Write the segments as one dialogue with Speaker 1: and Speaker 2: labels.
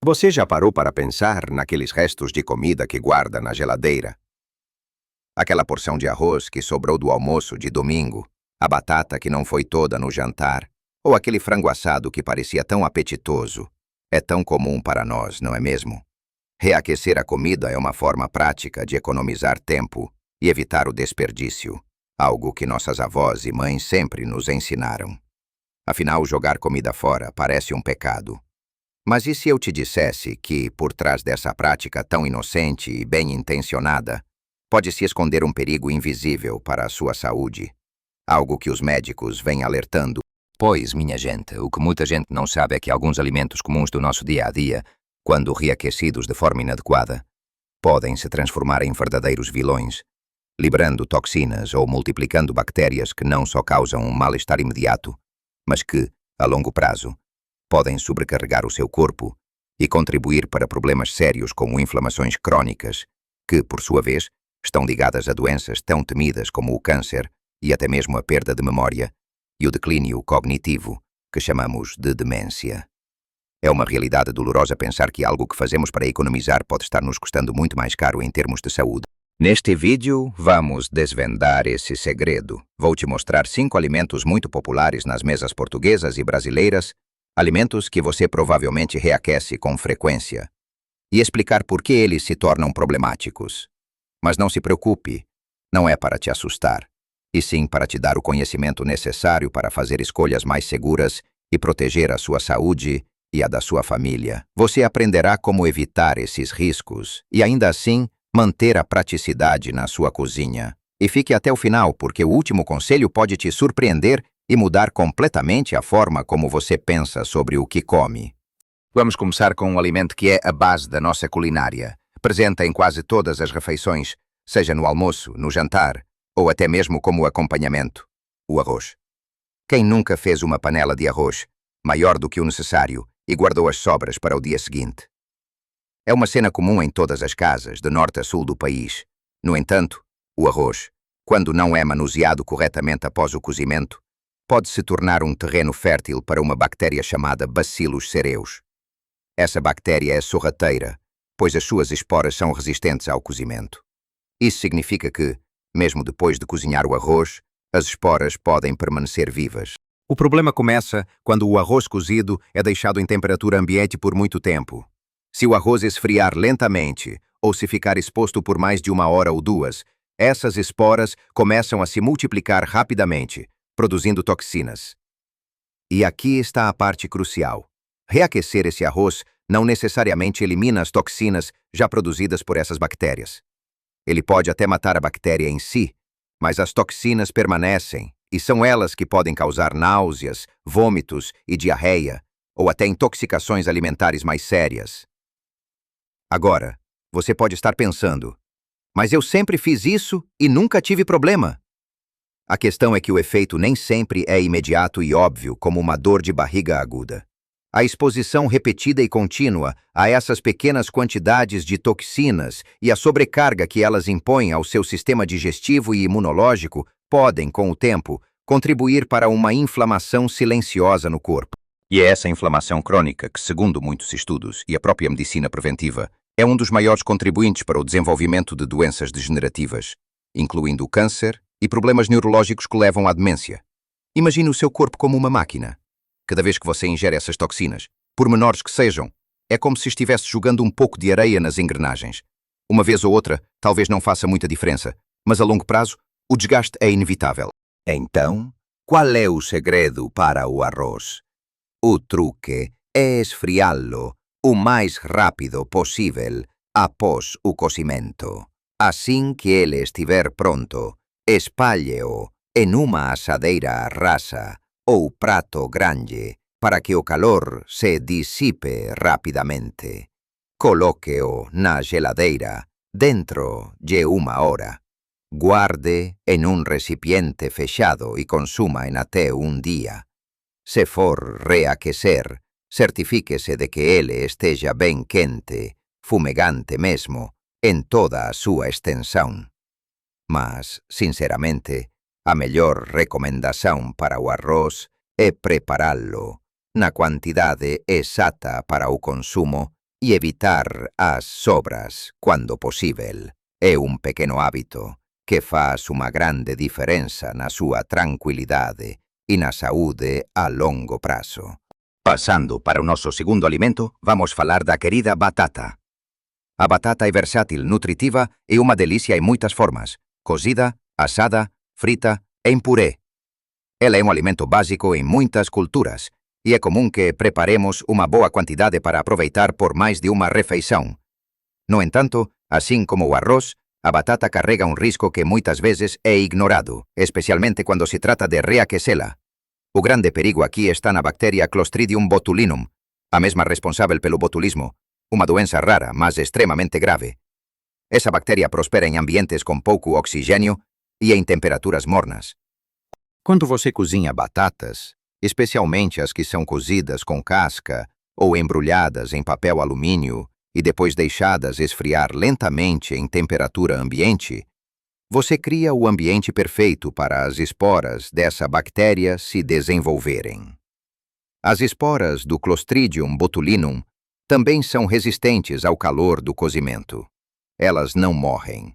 Speaker 1: Você já parou para pensar naqueles restos de comida que guarda na geladeira? Aquela porção de arroz que sobrou do almoço de domingo, a batata que não foi toda no jantar, ou aquele frango assado que parecia tão apetitoso. É tão comum para nós, não é mesmo? Reaquecer a comida é uma forma prática de economizar tempo e evitar o desperdício, algo que nossas avós e mães sempre nos ensinaram. Afinal, jogar comida fora parece um pecado. Mas e se eu te dissesse que, por trás dessa prática tão inocente e bem-intencionada, pode se esconder um perigo invisível para a sua saúde? Algo que os médicos vêm alertando.
Speaker 2: Pois, minha gente, o que muita gente não sabe é que alguns alimentos comuns do nosso dia a dia, quando reaquecidos de forma inadequada, podem se transformar em verdadeiros vilões, liberando toxinas ou multiplicando bactérias que não só causam um mal-estar imediato, mas que, a longo prazo, podem sobrecarregar o seu corpo e contribuir para problemas sérios como inflamações crônicas, que, por sua vez, estão ligadas a doenças tão temidas como o câncer e até mesmo a perda de memória e o declínio cognitivo, que chamamos de demência. É uma realidade dolorosa pensar que algo que fazemos para economizar pode estar nos custando muito mais caro em termos de saúde. Neste vídeo, vamos desvendar esse segredo. Vou te mostrar 5 alimentos muito populares nas mesas portuguesas e brasileiras, alimentos que você provavelmente reaquece com frequência, e explicar por que eles se tornam problemáticos. Mas não se preocupe, não é para te assustar, e sim para te dar o conhecimento necessário para fazer escolhas mais seguras e proteger a sua saúde e a da sua família. Você aprenderá como evitar esses riscos e, ainda assim, manter a praticidade na sua cozinha. E fique até o final, porque o último conselho pode te surpreender e mudar completamente a forma como você pensa sobre o que come. Vamos começar com um alimento que é a base da nossa culinária, presente em quase todas as refeições, seja no almoço, no jantar, ou até mesmo como acompanhamento: o arroz. Quem nunca fez uma panela de arroz, maior do que o necessário, e guardou as sobras para o dia seguinte? É uma cena comum em todas as casas, de norte a sul do país. No entanto, o arroz, quando não é manuseado corretamente após o cozimento, pode se tornar um terreno fértil para uma bactéria chamada Bacillus cereus. Essa bactéria é sorrateira, pois as suas esporas são resistentes ao cozimento. Isso significa que, mesmo depois de cozinhar o arroz, as esporas podem permanecer vivas. O problema começa quando o arroz cozido é deixado em temperatura ambiente por muito tempo. Se o arroz esfriar lentamente ou se ficar exposto por mais de 1 hora ou 2, essas esporas começam a se multiplicar rapidamente, produzindo toxinas. E aqui está a parte crucial. Reaquecer esse arroz não necessariamente elimina as toxinas já produzidas por essas bactérias. Ele pode até matar a bactéria em si, mas as toxinas permanecem, e são elas que podem causar náuseas, vômitos e diarreia, ou até intoxicações alimentares mais sérias. Agora, você pode estar pensando, mas eu sempre fiz isso e nunca tive problema. A questão é que o efeito nem sempre é imediato e óbvio, como uma dor de barriga aguda. A exposição repetida e contínua a essas pequenas quantidades de toxinas e a sobrecarga que elas impõem ao seu sistema digestivo e imunológico podem, com o tempo, contribuir para uma inflamação silenciosa no corpo. E é essa inflamação crônica que, segundo muitos estudos e a própria medicina preventiva, é um dos maiores contribuintes para o desenvolvimento de doenças degenerativas, incluindo o câncer e problemas neurológicos que levam à demência. Imagine o seu corpo como uma máquina. Cada vez que você ingere essas toxinas, por menores que sejam, é como se estivesse jogando um pouco de areia nas engrenagens. Uma vez ou outra, talvez não faça muita diferença, mas a longo prazo, o desgaste é inevitável. Então, qual é o segredo para o arroz? O truque é esfriá-lo o mais rápido possível após o cozimento. Assim que ele estiver pronto, espalhe-o em uma assadeira rasa ou prato grande para que o calor se dissipe rapidamente. Coloque-o na geladeira dentro de 1 hora. Guarde em um recipiente fechado e consuma em até um dia. Se for reaquecer, certifíquese de que ele esteja bem quente, fumegante mesmo, em toda a sua extensão. Mas, sinceramente, a melhor recomendação para o arroz é prepará-lo na quantidade exata para o consumo
Speaker 1: e evitar as sobras quando possível é pequeno hábito que faz uma grande diferença na sua tranquilidade e na saúde a longo prazo.
Speaker 2: Passando para o nosso segundo alimento, vamos falar da querida batata. A batata é versátil, nutritiva e uma delícia em muitas formas: cozida, assada, frita, em purê. Ela é um alimento básico em muitas culturas e é comum que preparemos uma boa quantidade para aproveitar por mais de uma refeição. No entanto, assim como o arroz, a batata carrega um risco que muitas vezes é ignorado, especialmente quando se trata de reaquecê-la. O grande perigo aqui está na bactéria Clostridium botulinum, a mesma responsável pelo botulismo, uma doença rara, mas extremamente grave. Essa bactéria prospera em ambientes com pouco oxigênio e em temperaturas mornas. Quando você cozinha batatas, especialmente as que são cozidas com casca ou embrulhadas em papel alumínio e depois deixadas esfriar lentamente em temperatura ambiente, você cria o ambiente perfeito para as esporas dessa bactéria se desenvolverem. As esporas do Clostridium botulinum também são resistentes ao calor do cozimento. Elas não morrem.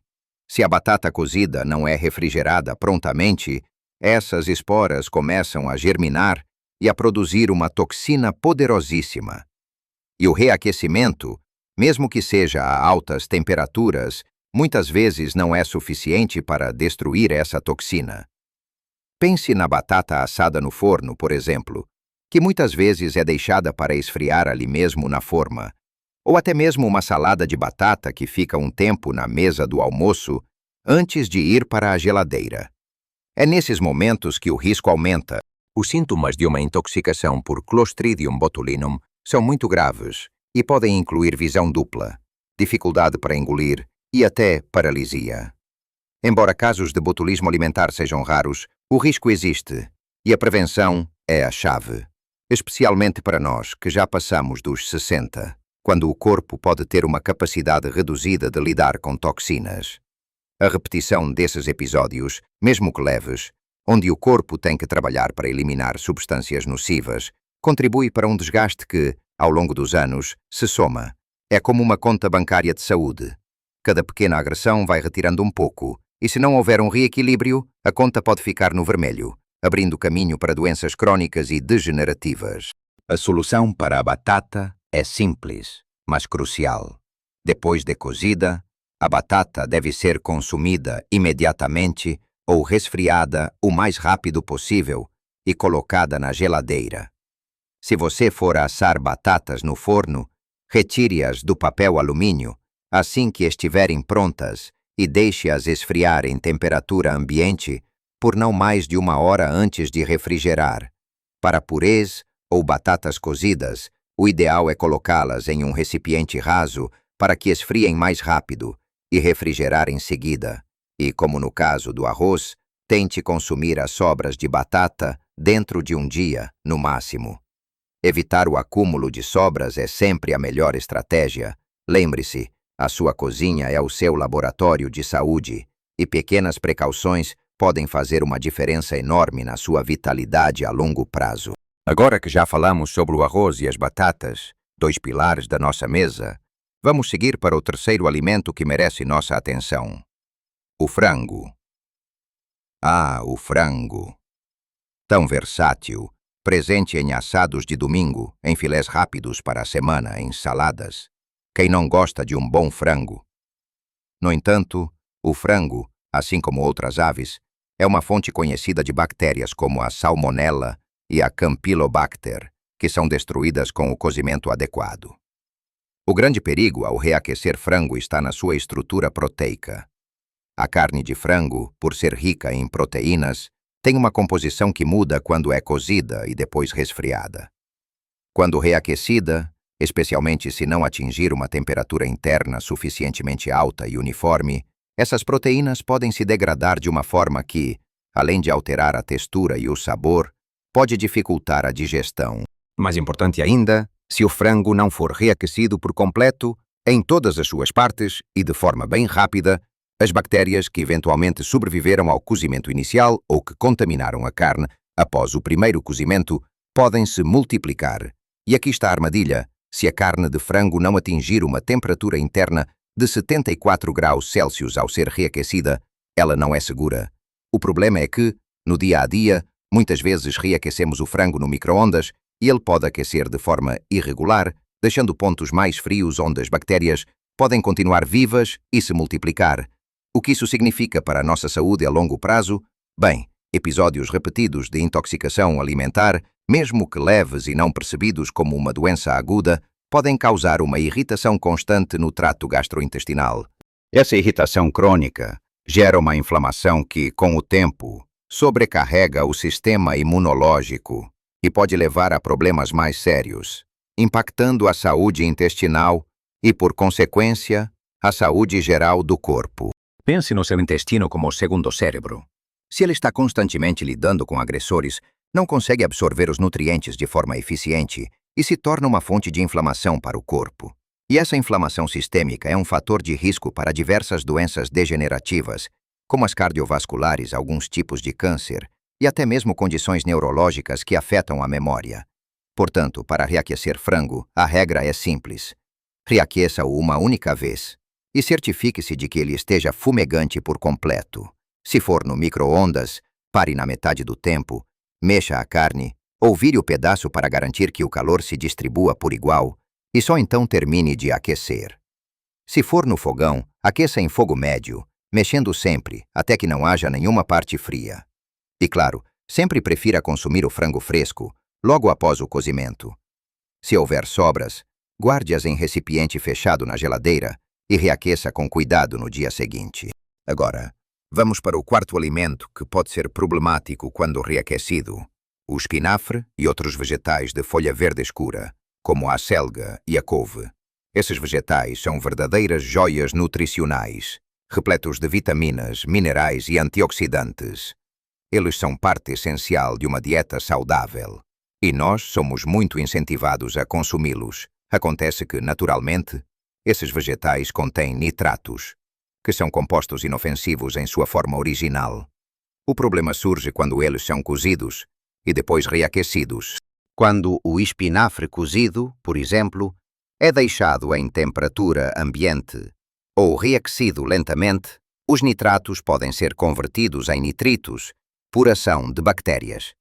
Speaker 2: Se a batata cozida não é refrigerada prontamente, essas esporas começam a germinar e a produzir uma toxina poderosíssima. E o reaquecimento, mesmo que seja a altas temperaturas, muitas vezes não é suficiente para destruir essa toxina. Pense na batata assada no forno, por exemplo, que muitas vezes é deixada para esfriar ali mesmo na forma, ou até mesmo uma salada de batata que fica um tempo na mesa do almoço antes de ir para a geladeira. É nesses momentos que o risco aumenta. Os sintomas de uma intoxicação por Clostridium botulinum são muito graves e podem incluir visão dupla, dificuldade para engolir e até paralisia. Embora casos de botulismo alimentar sejam raros, o risco existe e a prevenção é a chave, especialmente para nós que já passamos dos 60, quando o corpo pode ter uma capacidade reduzida de lidar com toxinas. A repetição desses episódios, mesmo que leves, onde o corpo tem que trabalhar para eliminar substâncias nocivas, contribui para um desgaste que, ao longo dos anos, se soma. É como uma conta bancária de saúde. Cada pequena agressão vai retirando um pouco, e se não houver um reequilíbrio, a conta pode ficar no vermelho, abrindo caminho para doenças crônicas e degenerativas. A solução para a batata é simples, mas crucial. Depois de cozida, a batata deve ser consumida imediatamente ou resfriada o mais rápido possível e colocada na geladeira. Se você for assar batatas no forno, retire-as do papel alumínio assim que estiverem prontas e deixe-as esfriar em temperatura ambiente por não mais de 1 hora antes de refrigerar. Para purês ou batatas cozidas, o ideal é colocá-las em um recipiente raso para que esfriem mais rápido e refrigerar em seguida. E, como no caso do arroz, tente consumir as sobras de batata dentro de um dia, no máximo. Evitar o acúmulo de sobras é sempre a melhor estratégia. Lembre-se, a sua cozinha é o seu laboratório de saúde e pequenas precauções podem fazer uma diferença enorme na sua vitalidade a longo prazo. Agora que já falamos sobre o arroz e as batatas, 2 pilares da nossa mesa, vamos seguir para o terceiro alimento que merece nossa atenção: o frango. Ah, o frango! Tão versátil, presente em assados de domingo, em filés rápidos para a semana, em saladas. Quem não gosta de um bom frango? No entanto, o frango, assim como outras aves, é uma fonte conhecida de bactérias como a Salmonella e a Campylobacter, que são destruídas com o cozimento adequado. O grande perigo ao reaquecer frango está na sua estrutura proteica. A carne de frango, por ser rica em proteínas, tem uma composição que muda quando é cozida e depois resfriada. Quando reaquecida, especialmente se não atingir uma temperatura interna suficientemente alta e uniforme, essas proteínas podem se degradar de uma forma que, além de alterar a textura e o sabor, pode dificultar a digestão. Mais importante ainda, se o frango não for reaquecido por completo, em todas as suas partes e de forma bem rápida, as bactérias que eventualmente sobreviveram ao cozimento inicial ou que contaminaram a carne após o primeiro cozimento podem se multiplicar. E aqui está a armadilha:
Speaker 1: Se a carne de frango não atingir uma temperatura interna de 74 graus Celsius ao ser reaquecida, ela não é segura. O problema é que, no dia a dia, muitas vezes reaquecemos o frango no micro-ondas e ele pode aquecer de forma irregular, deixando pontos mais frios onde as bactérias podem continuar vivas e se multiplicar. O que isso significa para a nossa saúde a longo prazo? Bem, episódios repetidos de intoxicação alimentar, mesmo que leves e não percebidos como uma doença aguda, podem causar uma irritação constante no trato gastrointestinal. Essa irritação crônica gera uma inflamação que, com o tempo, sobrecarrega o sistema imunológico e pode levar a problemas mais sérios, impactando a saúde intestinal e, por consequência, a saúde geral do corpo.
Speaker 2: Pense no seu intestino como o segundo cérebro. Se ele está constantemente lidando com agressores, não consegue absorver os nutrientes de forma eficiente e se torna uma fonte de inflamação para o corpo. E essa inflamação sistêmica é um fator de risco para diversas doenças degenerativas, como as cardiovasculares, alguns tipos de câncer e até mesmo condições neurológicas que afetam a memória. Portanto, para reaquecer frango, a regra é simples. Reaqueça-o uma única vez e certifique-se de que ele esteja fumegante por completo. Se for no micro-ondas, pare na metade do tempo, mexa a carne ou vire o pedaço para garantir que o calor se distribua por igual e só então termine de aquecer. Se for no fogão, aqueça em fogo médio, mexendo sempre até que não haja nenhuma parte fria. E claro, sempre prefira consumir o frango fresco logo após o cozimento. Se houver sobras, guarde-as em recipiente fechado na geladeira e reaqueça com cuidado no dia seguinte. Agora, vamos para o quarto alimento que pode ser problemático quando reaquecido: o espinafre e outros vegetais de folha verde escura, como a acelga e a couve. Esses vegetais são verdadeiras joias nutricionais, repletos de vitaminas, minerais e antioxidantes. Eles são parte essencial de uma dieta saudável. E nós somos muito incentivados a consumi-los. Acontece que, naturalmente, esses vegetais contêm nitratos, que são compostos inofensivos em sua forma original. O problema surge quando eles são cozidos e depois reaquecidos. Quando o espinafre cozido, por exemplo, é deixado em temperatura ambiente ou reaquecido lentamente, os nitratos podem ser convertidos em nitritos por ação de bactérias.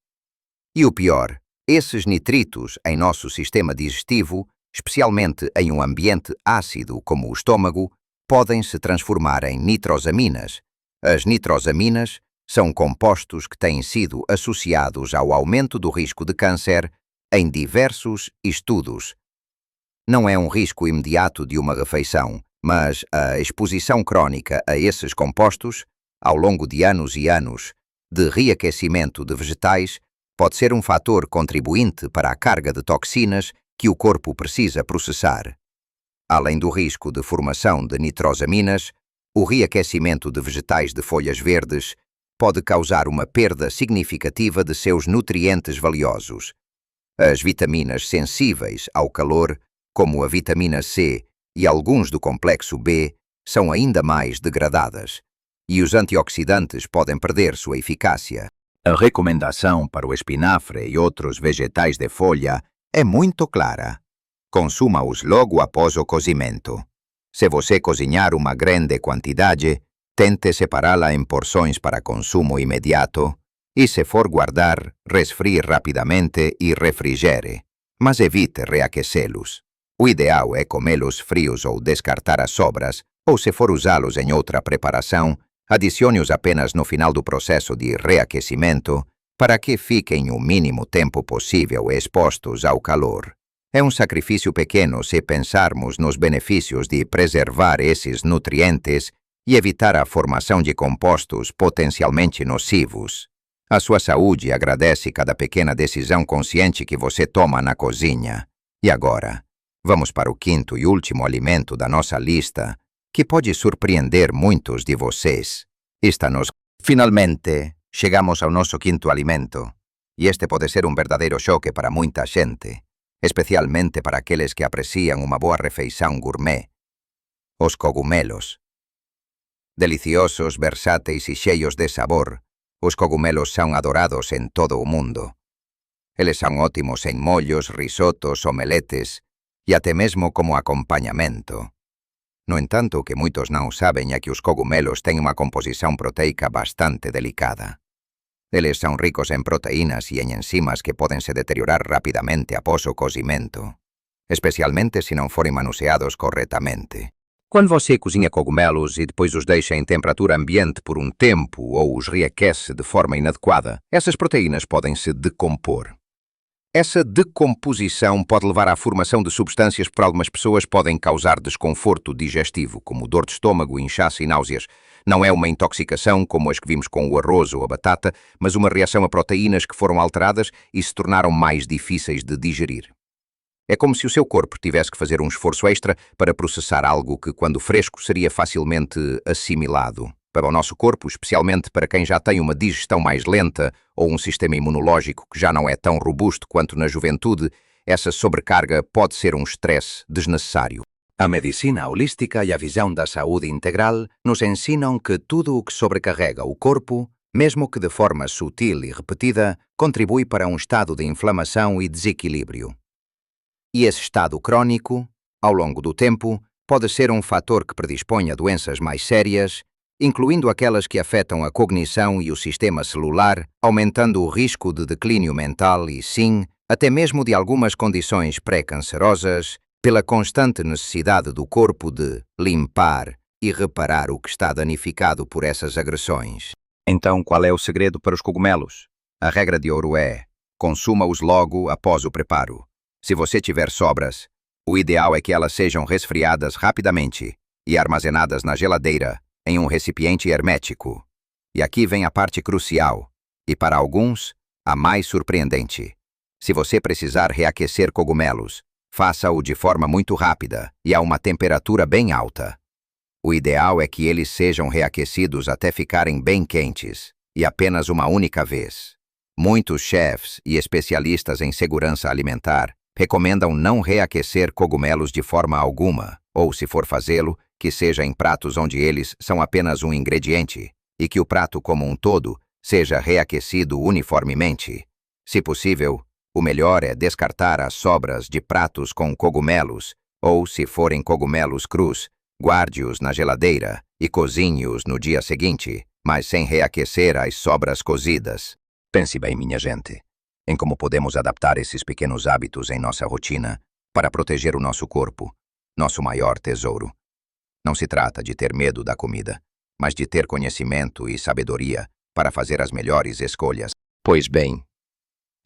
Speaker 2: E o pior, esses nitritos em nosso sistema digestivo, especialmente em um ambiente ácido como o estômago, podem se transformar em nitrosaminas. As nitrosaminas são compostos que têm sido associados ao aumento do risco de câncer em diversos estudos. Não é um risco imediato de uma refeição, mas a exposição crônica a esses compostos, ao longo de anos e anos de reaquecimento de vegetais, pode ser um fator contribuinte para a carga de toxinas que o corpo precisa processar. Além do risco de formação de nitrosaminas, o reaquecimento de vegetais de folhas verdes pode causar uma perda significativa de seus nutrientes valiosos. As vitaminas sensíveis ao calor, como a vitamina C e alguns do complexo B, são ainda mais degradadas, e os antioxidantes podem perder sua eficácia. A recomendação para o espinafre e outros vegetais de folha é muito clara. Consuma-os logo após o cozimento. Se você cozinhar uma grande quantidade, tente separá-la em porções para consumo imediato e, se for guardar, resfrie rapidamente e refrigere, mas evite reaquecê-los. O ideal é comê-los frios ou descartar as sobras, ou se for usá-los em outra preparação, adicione-os apenas no final do processo de reaquecimento para que fiquem o mínimo tempo possível expostos ao calor. É um sacrifício pequeno se pensarmos nos benefícios de preservar esses nutrientes e evitar a formação de compostos potencialmente nocivos. A sua saúde agradece cada pequena decisão consciente que você toma na cozinha. E agora, vamos para o quinto e último alimento da nossa lista, que pode surpreender muitos de vocês. Finalmente, chegamos ao nosso quinto alimento, e este pode ser um verdadeiro choque para muita gente, especialmente para aqueles que apreciam uma boa refeição gourmet: os cogumelos. Deliciosos, versáteis e cheios de sabor, os cogumelos são adorados em todo o mundo. Eles são ótimos em molhos, risotos, omeletes
Speaker 1: e até mesmo como acompanhamento. No entanto, o que muitos não sabem é que os cogumelos têm uma composição proteica bastante delicada. Eles são ricos em proteínas e em enzimas que podem se deteriorar rapidamente após o cozimento, especialmente se não forem manuseados corretamente.
Speaker 2: Quando você cozinha cogumelos e depois os deixa em temperatura ambiente por um tempo ou os reaquece de forma inadequada, essas proteínas podem se decompor. Essa decomposição pode levar à formação de substâncias que para algumas pessoas podem causar desconforto digestivo, como dor de estômago, inchaço e náuseas. Não é uma intoxicação como as que vimos com o arroz ou a batata, mas uma reação a proteínas que foram alteradas e se tornaram mais difíceis de digerir. É como se o seu corpo tivesse que fazer um esforço extra para processar algo que, quando fresco, seria facilmente assimilado. Para o nosso corpo, especialmente para quem já tem uma digestão mais lenta ou um sistema imunológico que já não é tão robusto quanto na juventude, essa sobrecarga pode ser um estresse desnecessário. A medicina holística e a visão da saúde integral nos ensinam que tudo o que sobrecarrega o corpo, mesmo que de forma sutil e repetida, contribui para um estado de inflamação e desequilíbrio. E esse estado crônico, ao longo do tempo, pode ser um fator que predispõe a doenças mais sérias, incluindo aquelas que afetam a cognição e o sistema celular, aumentando o risco de declínio mental e, sim, até mesmo de algumas condições pré-cancerosas, pela constante necessidade do corpo de limpar e reparar o que está danificado por essas agressões.
Speaker 1: Então, qual é o segredo para os cogumelos? A regra de ouro é: consuma-os logo após o preparo. Se você tiver sobras, o ideal é que elas sejam resfriadas rapidamente e armazenadas na geladeira, em um recipiente hermético. E aqui vem a parte crucial, e para alguns, a mais surpreendente. Se você precisar reaquecer cogumelos, faça-o de forma muito rápida e a uma temperatura bem alta. O ideal é que eles sejam reaquecidos até ficarem bem quentes, e apenas uma única vez. Muitos chefs e especialistas em segurança alimentar recomendam não reaquecer cogumelos de forma alguma, ou, se for fazê-lo, que seja em pratos onde eles são apenas um ingrediente, e que o prato como um todo seja reaquecido uniformemente. Se possível, o melhor é descartar as sobras de pratos com cogumelos, ou, se forem cogumelos crus, guarde-os na geladeira e cozinhe-os no dia seguinte, mas sem reaquecer as sobras cozidas. Pense bem, minha gente, em como podemos adaptar esses pequenos hábitos em nossa rotina para proteger o nosso corpo, nosso maior tesouro. Não se trata de ter medo da comida, mas de ter conhecimento e sabedoria para fazer as melhores escolhas. Pois bem,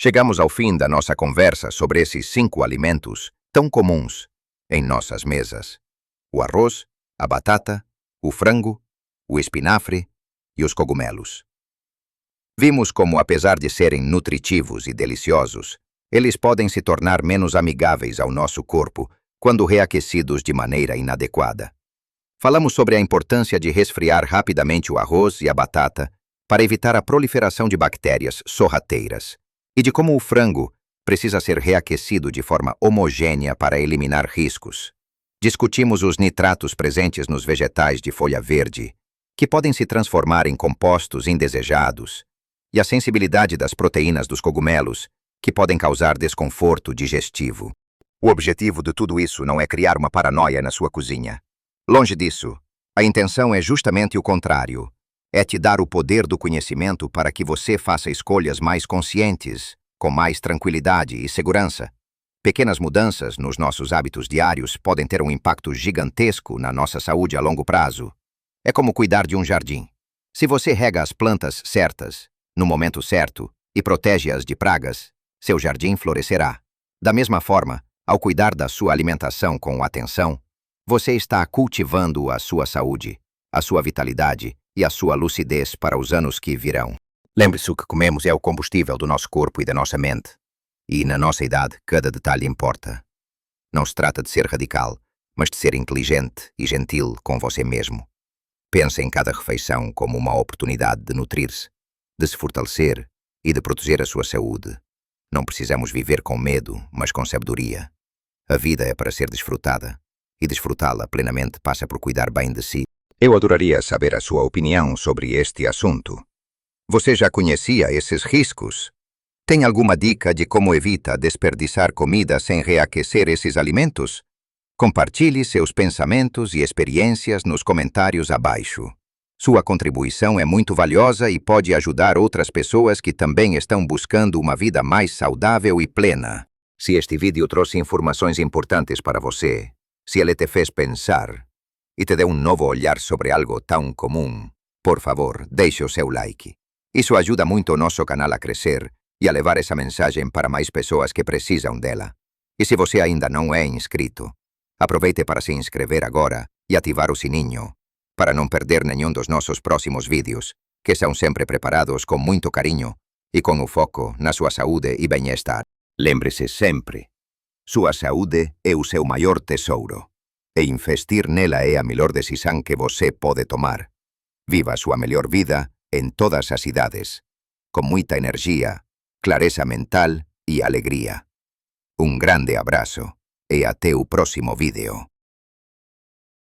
Speaker 1: chegamos ao fim da nossa conversa sobre esses 5 alimentos tão comuns em nossas mesas: o arroz, a batata, o frango, o espinafre e os cogumelos. Vimos como, apesar de serem nutritivos e deliciosos, eles podem se tornar menos amigáveis ao nosso corpo quando reaquecidos de maneira inadequada. Falamos sobre a importância de resfriar rapidamente o arroz e a batata para evitar a proliferação de bactérias sorrateiras e de como o frango precisa ser reaquecido de forma homogênea para eliminar riscos. Discutimos os nitratos presentes nos vegetais de folha verde, que podem se transformar em compostos indesejados, e a sensibilidade das proteínas dos cogumelos, que podem causar desconforto digestivo. O objetivo de tudo isso não é criar uma paranoia na sua cozinha. Longe disso, a intenção é justamente o contrário. É te dar o poder do conhecimento para que você faça escolhas mais conscientes, com mais tranquilidade e segurança. Pequenas mudanças nos nossos hábitos diários podem ter um impacto gigantesco na nossa saúde a longo prazo. É como cuidar de um jardim. Se você rega as plantas certas, no momento certo, e protege-as de pragas, seu jardim florescerá. Da mesma forma, ao cuidar da sua alimentação com atenção, você está cultivando a sua saúde, a sua vitalidade e a sua lucidez para os anos que virão. Lembre-se, o que comemos é o combustível do nosso corpo e da nossa mente. E, na nossa idade, cada detalhe importa. Não se trata de ser radical, mas de ser inteligente e gentil com você mesmo. Pense em cada refeição como uma oportunidade de nutrir-se, de se fortalecer e de proteger a sua saúde. Não precisamos viver com medo, mas com sabedoria. A vida é para ser desfrutada, e desfrutá-la plenamente passa por cuidar bem de si. Eu adoraria saber a sua opinião sobre este assunto. Você já conhecia esses riscos? Tem alguma dica de como evita desperdiçar comida sem reaquecer esses alimentos? Compartilhe seus pensamentos e experiências nos comentários abaixo. Sua contribuição é muito valiosa e pode ajudar outras pessoas que também estão buscando uma vida mais saudável e plena. Se este vídeo trouxe informações importantes para você, se ele te fez pensar e te deu um novo olhar sobre algo tão comum, por favor, deixe o seu like. Isso ajuda muito o nosso canal a crescer e a levar essa mensagem para mais pessoas que precisam dela. E se você ainda não é inscrito, aproveite para se inscrever agora e ativar o sininho, para não perder nenhum dos nossos próximos vídeos, que são sempre preparados com muito carinho e com o foco na sua saúde e bem-estar. Lembre-se sempre, sua saúde é o seu maior tesouro, e investir nela é a melhor decisão que você pode tomar. Viva sua melhor vida em todas as idades, com muita energia, clareza mental e alegria. Um grande abraço e até o próximo vídeo.